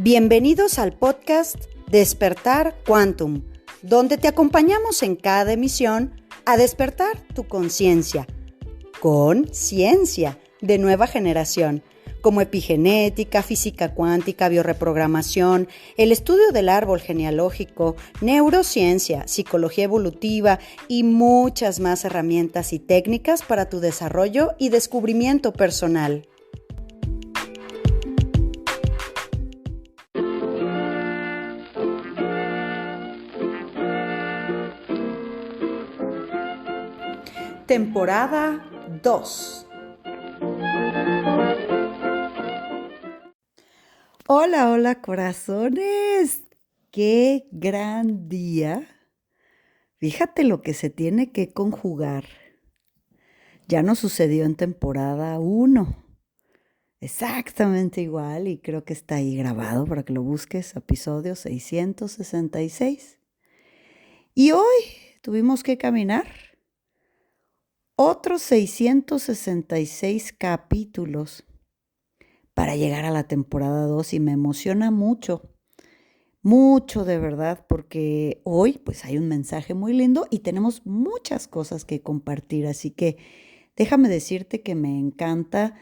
Bienvenidos al podcast Despertar Quantum, donde te acompañamos en cada emisión a despertar tu conciencia con ciencia de nueva generación, como epigenética, física cuántica, bioreprogramación, el estudio del árbol genealógico, neurociencia, psicología evolutiva y muchas más herramientas y técnicas para tu desarrollo y descubrimiento personal. Temporada 2. Hola corazones, qué gran día. Fíjate lo que se tiene que conjugar. Ya nos sucedió en temporada 1. Exactamente igual, y creo que está ahí grabado para que lo busques, episodio 666. Y hoy tuvimos que caminar otros 666 capítulos para llegar a la temporada 2 y me emociona mucho de verdad, porque hoy pues hay un mensaje muy lindo y tenemos muchas cosas que compartir, así que déjame decirte que me encanta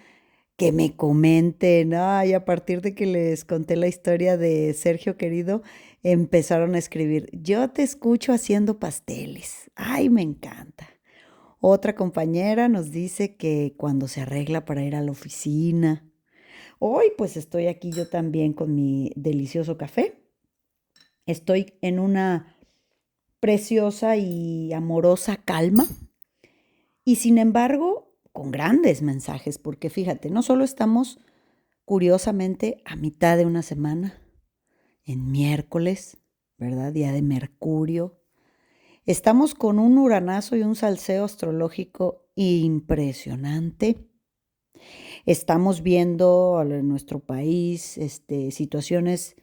que me comenten. Ay, a partir de que les conté la historia de Sergio querido, empezaron a escribir, yo te escucho haciendo pasteles. Ay, me encanta. Otra compañera nos dice que cuando se arregla para ir a la oficina. Hoy pues estoy aquí yo también con mi delicioso café. Estoy en una preciosa y amorosa calma y sin embargo con grandes mensajes, porque fíjate, no solo estamos curiosamente a mitad de una semana, en miércoles, ¿verdad? Día de Mercurio. Estamos con un uranazo y un salseo astrológico impresionante. Estamos viendo en nuestro país situaciones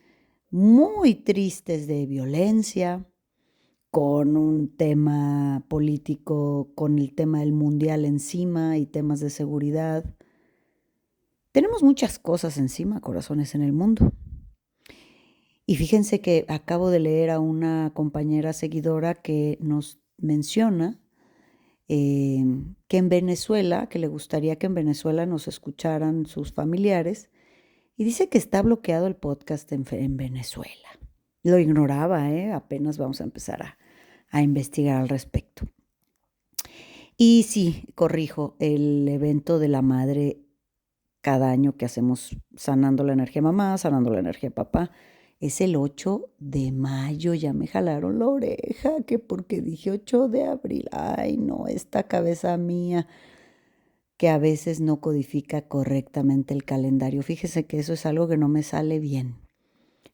muy tristes de violencia, con un tema político, con el tema del mundial encima y temas de seguridad. Tenemos muchas cosas encima, corazones, en el mundo. Y fíjense que acabo de leer a una compañera seguidora que nos menciona que en Venezuela, que le gustaría que en Venezuela nos escucharan sus familiares, y dice que está bloqueado el podcast en Venezuela. Lo ignoraba, apenas vamos a empezar a investigar al respecto. Y sí, corrijo, el evento de la madre cada año que hacemos sanando la energía mamá, sanando la energía papá, es el 8 de mayo. Ya me jalaron la oreja, que porque dije 8 de abril. Ay, no, esta cabeza mía que a veces no codifica correctamente el calendario. Fíjese que eso es algo que no me sale bien.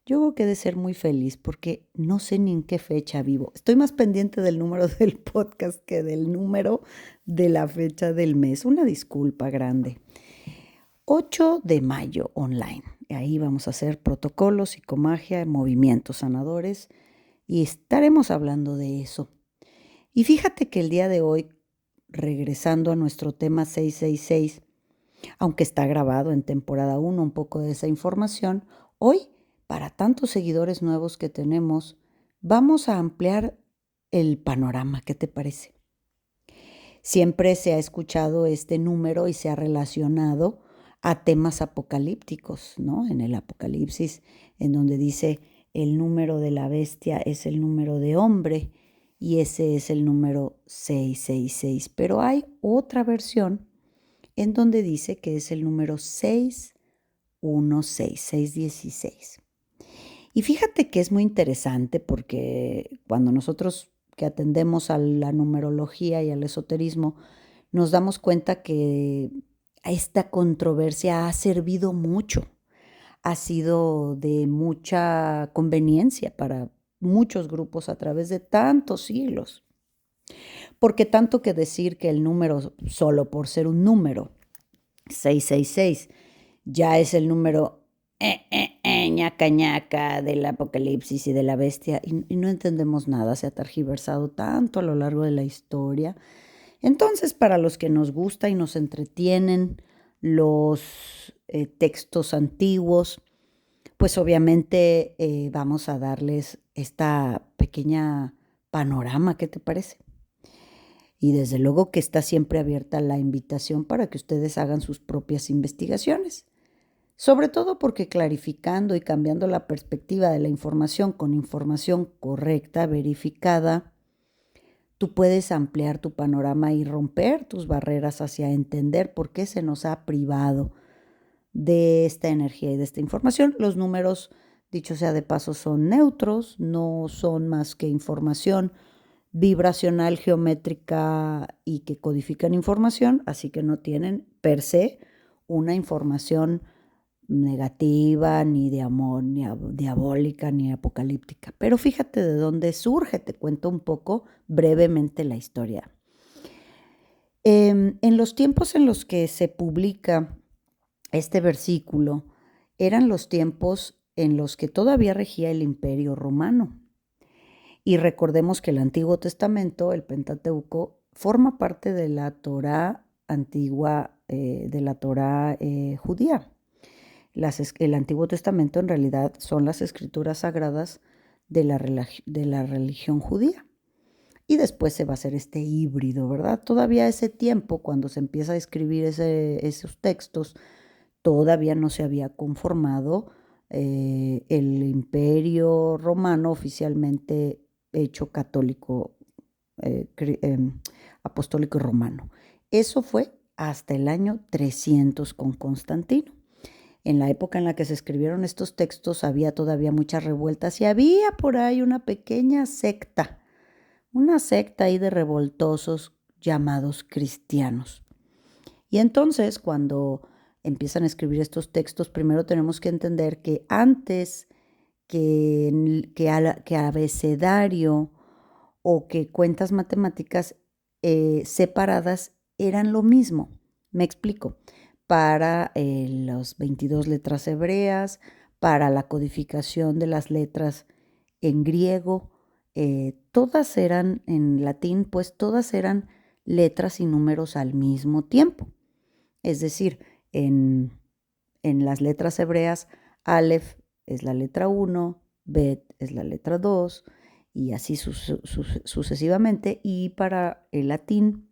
Yo creo que he de ser muy feliz porque no sé ni en qué fecha vivo. Estoy más pendiente del número del podcast que del número de la fecha del mes. Una disculpa grande. 8 de mayo online. Ahí vamos a hacer protocolos, psicomagia, movimientos sanadores y estaremos hablando de eso. Y fíjate que el día de hoy, regresando a nuestro tema 666, aunque está grabado en temporada 1 un poco de esa información, hoy, para tantos seguidores nuevos que tenemos, vamos a ampliar el panorama. ¿Qué te parece? Siempre se ha escuchado este número y se ha relacionado a temas apocalípticos, ¿no? En el Apocalipsis, en donde dice el número de la bestia es el número de hombre y ese es el número 666. Pero hay otra versión en donde dice que es el número 616, 616. Y fíjate que es muy interesante porque cuando nosotros que atendemos a la numerología y al esoterismo, nos damos cuenta que esta controversia ha servido mucho, ha sido de mucha conveniencia para muchos grupos a través de tantos siglos. Porque tanto que decir que el número, solo por ser un número, 666, ya es el número ñaca ñaca del apocalipsis y de la bestia, y no entendemos nada, se ha tergiversado tanto a lo largo de la historia. Entonces, para los que nos gusta y nos entretienen los textos antiguos, pues obviamente vamos a darles esta pequeña panorama, ¿qué te parece? Y desde luego que está siempre abierta la invitación para que ustedes hagan sus propias investigaciones. Sobre todo porque clarificando y cambiando la perspectiva de la información con información correcta, verificada, tú puedes ampliar tu panorama y romper tus barreras hacia entender por qué se nos ha privado de esta energía y de esta información. Los números, dicho sea de paso, son neutros, no son más que información vibracional, geométrica y que codifican información, así que no tienen per se una información negativa, ni de amor, ni diabólica, ni apocalíptica. Pero fíjate de dónde surge, te cuento un poco brevemente la historia. En los tiempos en los que se publica este versículo, eran los tiempos en los que todavía regía el Imperio Romano. Y recordemos que el Antiguo Testamento, el Pentateuco, forma parte de la Torá antigua, de la Torá judía. El Antiguo Testamento en realidad son las escrituras sagradas de la religión judía. Y después se va a hacer este híbrido, ¿verdad? Todavía ese tiempo, cuando se empieza a escribir esos textos, todavía no se había conformado el Imperio Romano oficialmente hecho católico, apostólico y romano. Eso fue hasta el año 300 con Constantino. En la época en la que se escribieron estos textos había todavía muchas revueltas y había por ahí una pequeña secta, ahí de revoltosos llamados cristianos. Y entonces cuando empiezan a escribir estos textos, primero tenemos que entender que antes que abecedario o que cuentas matemáticas separadas eran lo mismo. Me explico. Para las 22 letras hebreas, para la codificación de las letras en griego, todas eran en latín, pues todas eran letras y números al mismo tiempo. Es decir, en las letras hebreas, Aleph es la letra 1, Bet es la letra 2 y así sucesivamente. Y para el latín,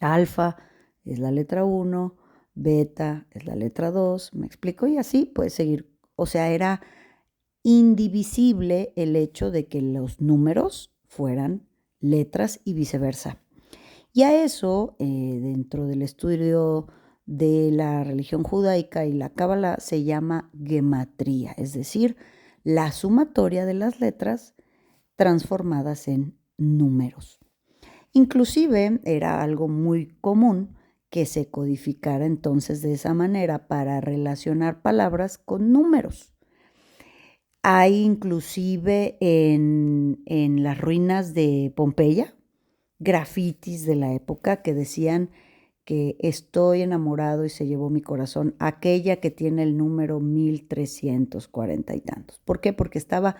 Alfa es la letra 1, Beta es la letra 2, ¿me explico? Y así puedes seguir. O sea, era indivisible el hecho de que los números fueran letras y viceversa. Y a eso, dentro del estudio de la religión judaica y la cábala, se llama gematría, es decir, la sumatoria de las letras transformadas en números. Inclusive era algo muy común que se codificara entonces de esa manera para relacionar palabras con números. Hay inclusive en las ruinas de Pompeya grafitis de la época que decían que estoy enamorado y se llevó mi corazón, aquella que tiene el número 1340 y tantos. ¿Por qué? Porque estaba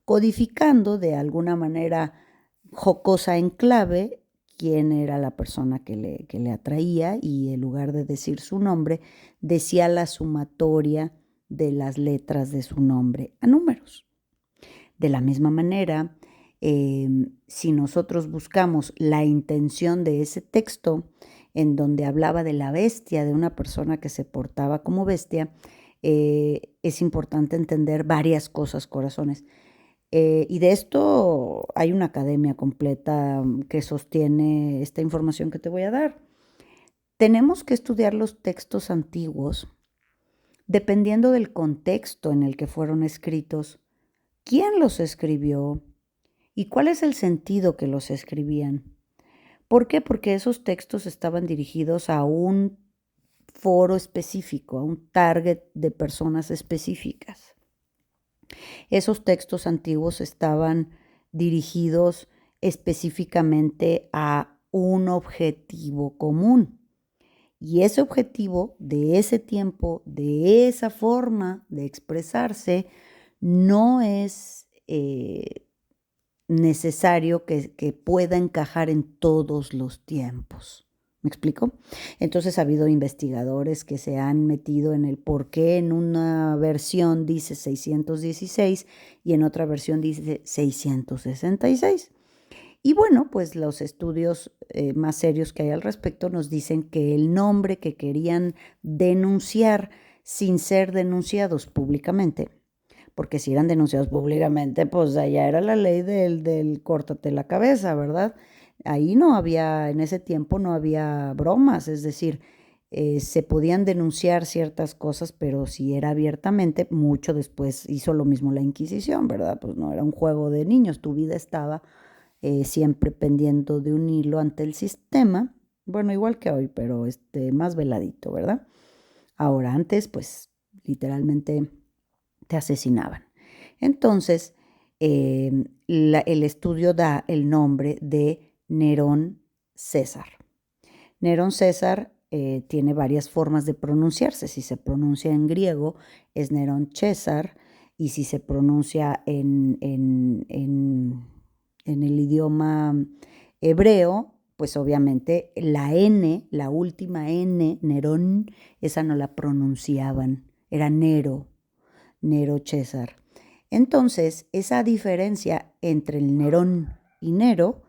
codificando de alguna manera jocosa en clave quién era la persona que le atraía y en lugar de decir su nombre, decía la sumatoria de las letras de su nombre a números. De la misma manera, si nosotros buscamos la intención de ese texto, en donde hablaba de la bestia, de una persona que se portaba como bestia, es importante entender varias cosas, corazones. Y de esto hay una academia completa que sostiene esta información que te voy a dar. Tenemos que estudiar los textos antiguos dependiendo del contexto en el que fueron escritos, quién los escribió y cuál es el sentido que los escribían. ¿Por qué? Porque esos textos estaban dirigidos a un foro específico, a un target de personas específicas. Esos textos antiguos estaban dirigidos específicamente a un objetivo común. Y ese objetivo de ese tiempo, de esa forma de expresarse, no es necesario que pueda encajar en todos los tiempos. ¿Me explico? Entonces ha habido investigadores que se han metido en el por qué en una versión dice 616 y en otra versión dice 666. Y bueno, pues los estudios más serios que hay al respecto nos dicen que el nombre que querían denunciar sin ser denunciados públicamente, porque si eran denunciados públicamente, pues allá era la ley del córtate la cabeza, ¿verdad? Ahí no había, en ese tiempo no había bromas, es decir, se podían denunciar ciertas cosas, pero si era abiertamente, mucho después hizo lo mismo la Inquisición, ¿verdad? Pues no era un juego de niños, tu vida estaba siempre pendiendo de un hilo ante el sistema, bueno, igual que hoy, pero más veladito, ¿verdad? Ahora, antes, pues literalmente te asesinaban. Entonces, el estudio da el nombre de Nerón César. Nerón César tiene varias formas de pronunciarse. Si se pronuncia en griego, es Nerón César, y si se pronuncia en el idioma hebreo, pues obviamente la N, la última N, Nerón, esa no la pronunciaban, era Nero, Nero César. Entonces, esa diferencia entre el Nerón y Nero,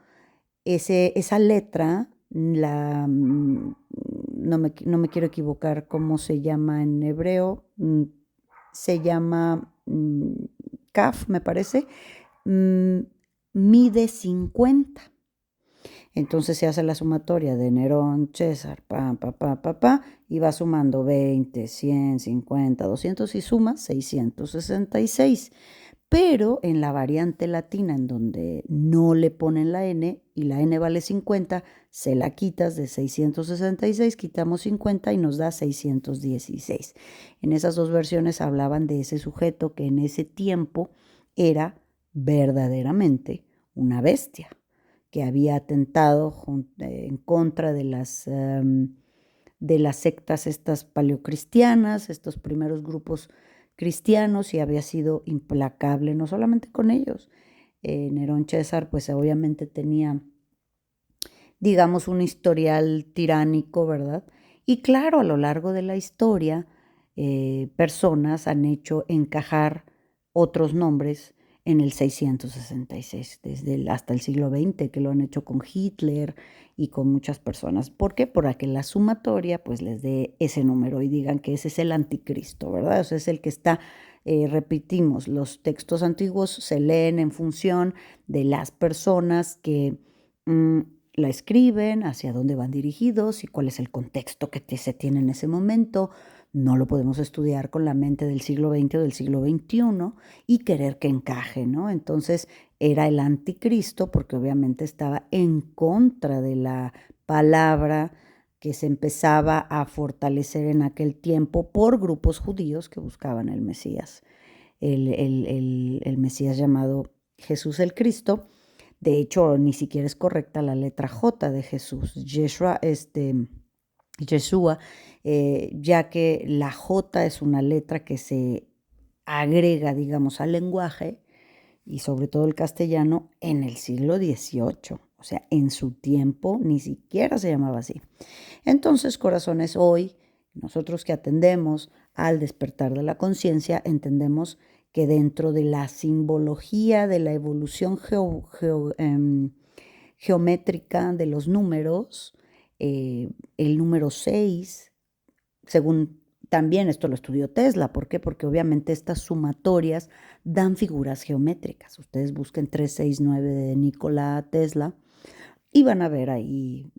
esa letra, no me quiero equivocar cómo se llama en hebreo, se llama Kaf, me parece, mm, mide 50. Entonces se hace la sumatoria de Nerón, César, y va sumando 20, 100, 50, 200 y suma 666. Pero en la variante latina, en donde no le ponen la N y la N vale 50, se la quitas de 666, quitamos 50 y nos da 616. En esas dos versiones hablaban de ese sujeto que en ese tiempo era verdaderamente una bestia, que había atentado en contra de las sectas estas paleocristianas, estos primeros grupos cristianos, y había sido implacable no solamente con ellos. Nerón César pues obviamente tenía, digamos, un historial tiránico, ¿verdad? Y claro, a lo largo de la historia, personas han hecho encajar otros nombres en el 666, hasta el siglo XX, que lo han hecho con Hitler y con muchas personas. ¿Por qué? Para que la sumatoria pues les dé ese número y digan que ese es el anticristo, ¿verdad? O sea, es el que está, repetimos, los textos antiguos se leen en función de las personas que la escriben, hacia dónde van dirigidos y cuál es el contexto que se tiene en ese momento. No lo podemos estudiar con la mente del siglo XX o del siglo XXI y querer que encaje, ¿no? Entonces era el anticristo porque obviamente estaba en contra de la palabra que se empezaba a fortalecer en aquel tiempo por grupos judíos que buscaban el Mesías, el Mesías llamado Jesús el Cristo. De hecho, ni siquiera es correcta la letra J de Jesús, Yeshua, ya que la J es una letra que se agrega, digamos, al lenguaje y sobre todo el castellano en el siglo XVIII. O sea, en su tiempo ni siquiera se llamaba así. Entonces, corazones, hoy nosotros que atendemos al despertar de la conciencia, entendemos que dentro de la simbología de la evolución geométrica de los números, el número 6, según también esto lo estudió Tesla. ¿Por qué? Porque obviamente estas sumatorias dan figuras geométricas. Ustedes busquen 369 de Nikola Tesla y van a ver ahí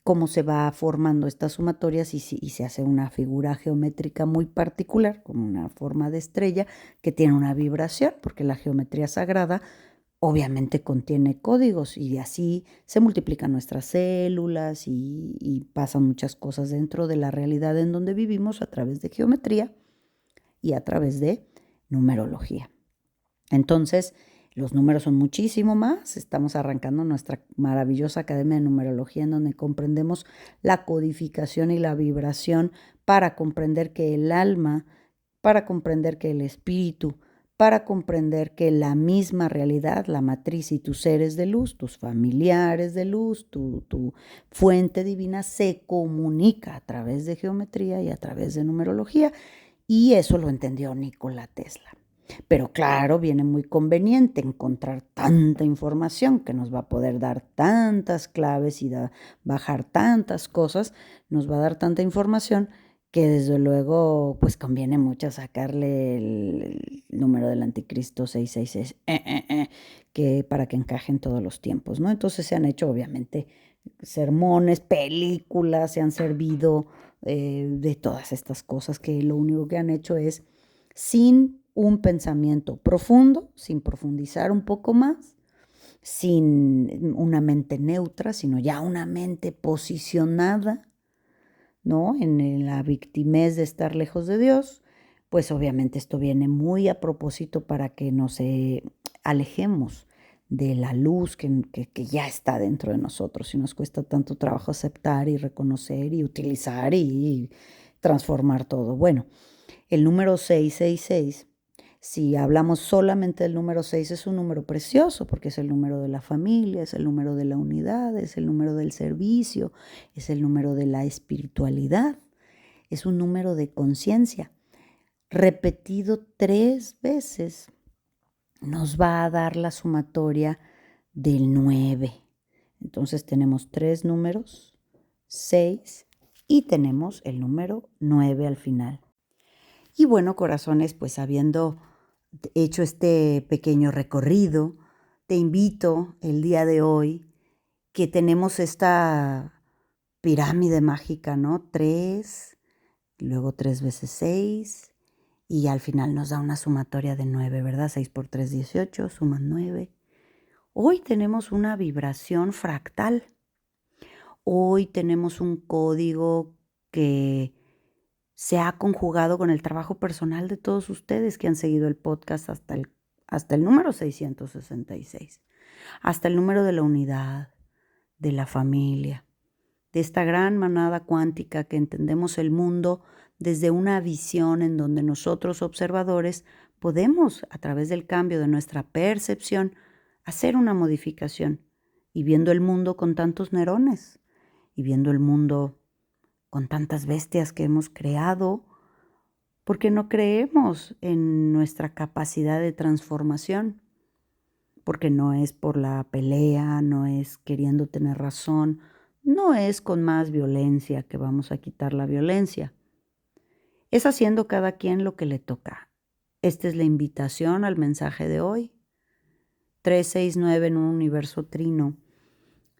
cómo se va formando estas sumatorias y se hace una figura geométrica muy particular, como una forma de estrella que tiene una vibración, porque la geometría sagrada obviamente contiene códigos y así se multiplican nuestras células y pasan muchas cosas dentro de la realidad en donde vivimos a través de geometría y a través de numerología. Entonces, los números son muchísimo más. Estamos arrancando nuestra maravillosa Academia de Numerología en donde comprendemos la codificación y la vibración para comprender que el alma, para comprender que el espíritu, para comprender que la misma realidad, la matriz y tus seres de luz, tus familiares de luz, tu fuente divina se comunica a través de geometría y a través de numerología, y eso lo entendió Nikola Tesla. Pero claro, viene muy conveniente encontrar tanta información que nos va a poder dar tantas claves y bajar tantas cosas, nos va a dar tanta información que desde luego pues conviene mucho sacarle el número del anticristo 666, que para que encaje en todos los tiempos, ¿no? Entonces se han hecho obviamente sermones, películas, se han servido de todas estas cosas que lo único que han hecho es sin un pensamiento profundo, sin profundizar un poco más, sin una mente neutra, sino ya una mente posicionada, ¿no? En la victimez de estar lejos de Dios, pues obviamente esto viene muy a propósito para que nos alejemos de la luz que ya está dentro de nosotros y nos cuesta tanto trabajo aceptar y reconocer y utilizar y transformar todo. Bueno, el número 666, si hablamos solamente del número 6, es un número precioso porque es el número de la familia, es el número de la unidad, es el número del servicio, es el número de la espiritualidad, es un número de conciencia. Repetido 3 veces nos va a dar la sumatoria del 9. Entonces tenemos 3 números, 6 y tenemos el número 9 al final. Y bueno, corazones, pues habiendo hecho este pequeño recorrido, te invito el día de hoy que tenemos esta pirámide mágica, ¿no? 3, luego 3 veces 6 y al final nos da una sumatoria de 9, ¿verdad? 6 por 3, 18, suman 9. Hoy tenemos una vibración fractal. Hoy tenemos un código que se ha conjugado con el trabajo personal de todos ustedes que han seguido el podcast hasta el número 666, hasta el número de la unidad, de la familia, de esta gran manada cuántica que entendemos el mundo desde una visión en donde nosotros observadores podemos, a través del cambio de nuestra percepción, hacer una modificación y viendo el mundo con tantos neurones y viendo el mundo con tantas bestias que hemos creado, porque no creemos en nuestra capacidad de transformación, porque no es por la pelea, no es queriendo tener razón, no es con más violencia que vamos a quitar la violencia. Es haciendo cada quien lo que le toca. Esta es la invitación al mensaje de hoy. 369 en un universo trino,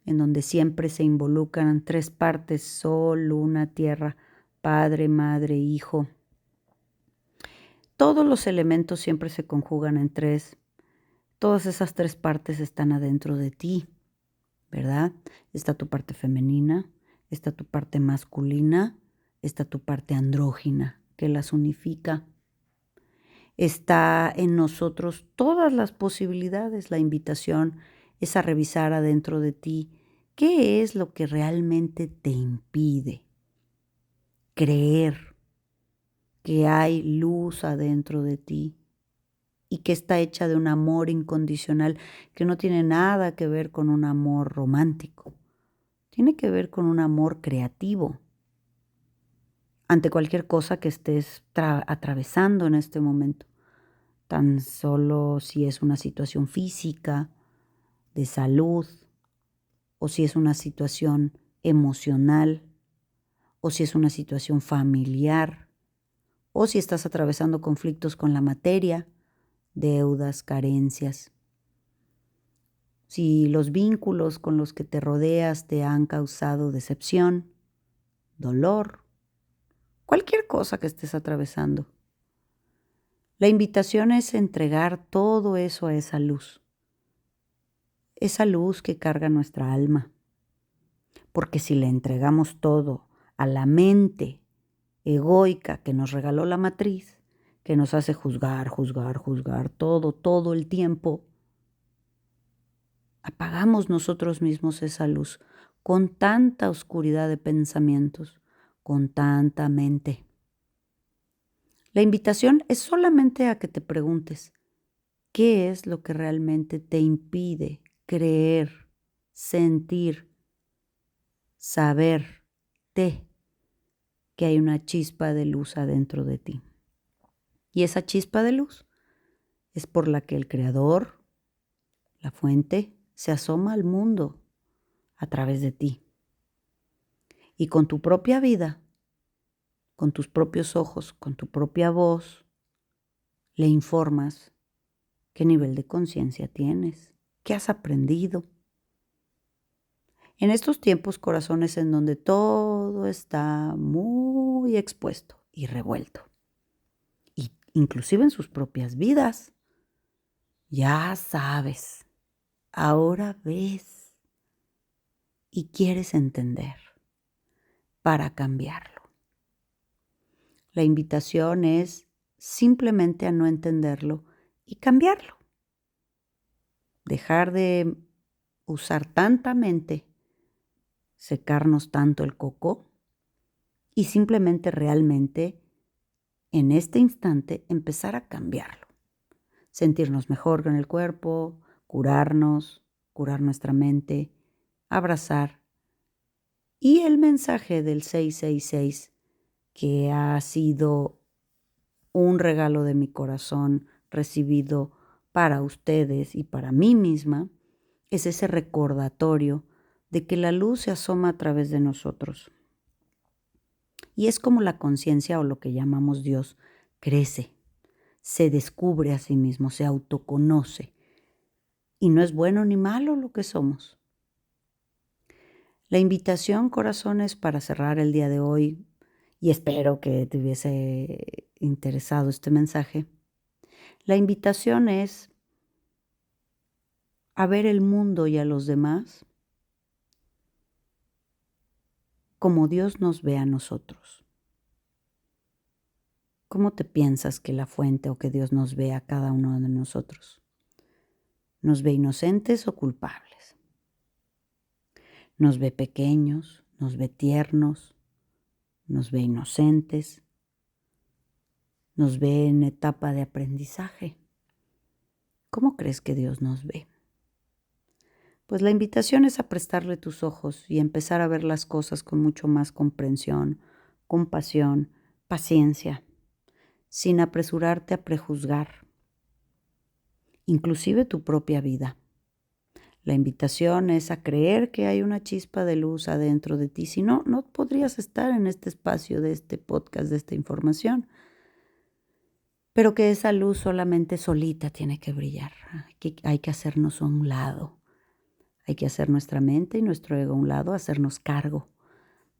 en donde siempre se involucran 3 partes, sol, luna, tierra, padre, madre, hijo. Todos los elementos siempre se conjugan en 3. Todas esas 3 partes están adentro de ti, ¿verdad? Está tu parte femenina, está tu parte masculina, está tu parte andrógina, que las unifica. Está en nosotros todas las posibilidades. La invitación es a revisar adentro de ti qué es lo que realmente te impide creer que hay luz adentro de ti y que está hecha de un amor incondicional que no tiene nada que ver con un amor romántico, tiene que ver con un amor creativo. Ante cualquier cosa que estés atravesando en este momento, tan solo si es una situación física, de salud, o si es una situación emocional, o si es una situación familiar, o si estás atravesando conflictos con la materia, deudas, carencias. Si los vínculos con los que te rodeas te han causado decepción, dolor, cualquier cosa que estés atravesando. La invitación es entregar todo eso a esa luz que carga nuestra alma. Porque si le entregamos todo a la mente egoica que nos regaló la matriz, que nos hace juzgar todo el tiempo, apagamos nosotros mismos esa luz con tanta oscuridad de pensamientos, con tanta mente. La invitación es solamente a que te preguntes, ¿Qué es lo que realmente te impide creer, sentir, saberte que hay una chispa de luz adentro de ti? Y esa chispa de luz es por la que el Creador, la fuente, se asoma al mundo a través de ti. Y con tu propia vida, con tus propios ojos, con tu propia voz, le informas qué nivel de conciencia tienes, qué has aprendido. En estos tiempos, corazones, en donde todo está muy expuesto y revuelto, y inclusive en sus propias vidas, ya sabes, ahora ves y quieres entender para cambiarlo. La invitación es simplemente a no entenderlo y cambiarlo. Dejar de usar tanta mente, secarnos tanto el coco y simplemente realmente en este instante empezar a cambiarlo. Sentirnos mejor con el cuerpo, curarnos, curar nuestra mente, abrazar. Y el mensaje del 666, que ha sido un regalo de mi corazón recibido para ustedes y para mí misma, es ese recordatorio de que la luz se asoma a través de nosotros. Y es como la conciencia, o lo que llamamos Dios, crece, se descubre a sí mismo, se autoconoce. Y no es bueno ni malo lo que somos. La invitación, corazones, para cerrar el día de hoy, y espero que te hubiese interesado este mensaje, la invitación es a ver el mundo y a los demás como Dios nos ve a nosotros. ¿Cómo te piensas que la fuente o que Dios nos ve a cada uno de nosotros? ¿Nos ve inocentes o culpables? ¿Nos ve pequeños? ¿Nos ve tiernos? ¿Nos ve inocentes? ¿Nos ve en etapa de aprendizaje? ¿Cómo crees que Dios nos ve? Pues la invitación es a prestarle tus ojos y empezar a ver las cosas con mucho más comprensión, compasión, paciencia, sin apresurarte a prejuzgar, inclusive tu propia vida. La invitación es a creer que hay una chispa de luz adentro de ti, si no, no podrías estar en este espacio de este podcast, de esta información. Pero que esa luz solamente solita tiene que brillar. Hay que hacernos a un lado. Hay que hacer nuestra mente y nuestro ego a un lado, hacernos cargo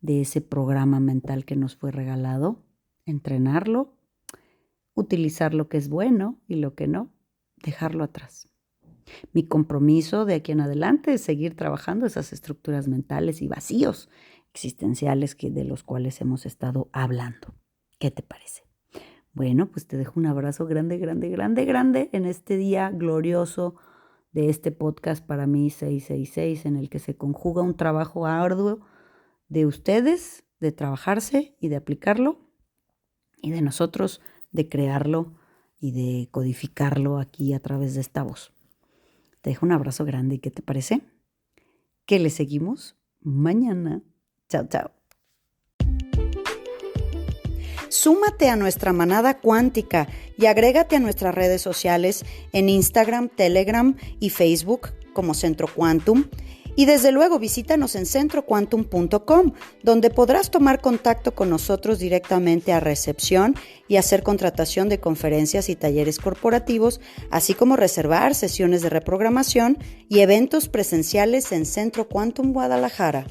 de ese programa mental que nos fue regalado, entrenarlo, utilizar lo que es bueno y lo que no, dejarlo atrás. Mi compromiso de aquí en adelante es seguir trabajando esas estructuras mentales y vacíos existenciales de los cuales hemos estado hablando. ¿Qué te parece? Bueno, pues te dejo un abrazo grande, grande, grande, grande en este día glorioso de este podcast para mí 666, en el que se conjuga un trabajo arduo de ustedes, de trabajarse y de aplicarlo, y de nosotros de crearlo y de codificarlo aquí a través de esta voz. Te dejo un abrazo grande. ¿Y qué te parece? Que le seguimos mañana. Chao, chao. Súmate a nuestra manada cuántica y agrégate a nuestras redes sociales en Instagram, Telegram y Facebook como Centro Quantum. Y desde luego visítanos en centroquantum.com, donde podrás tomar contacto con nosotros directamente a recepción y hacer contratación de conferencias y talleres corporativos, así como reservar sesiones de reprogramación y eventos presenciales en Centro Quantum Guadalajara.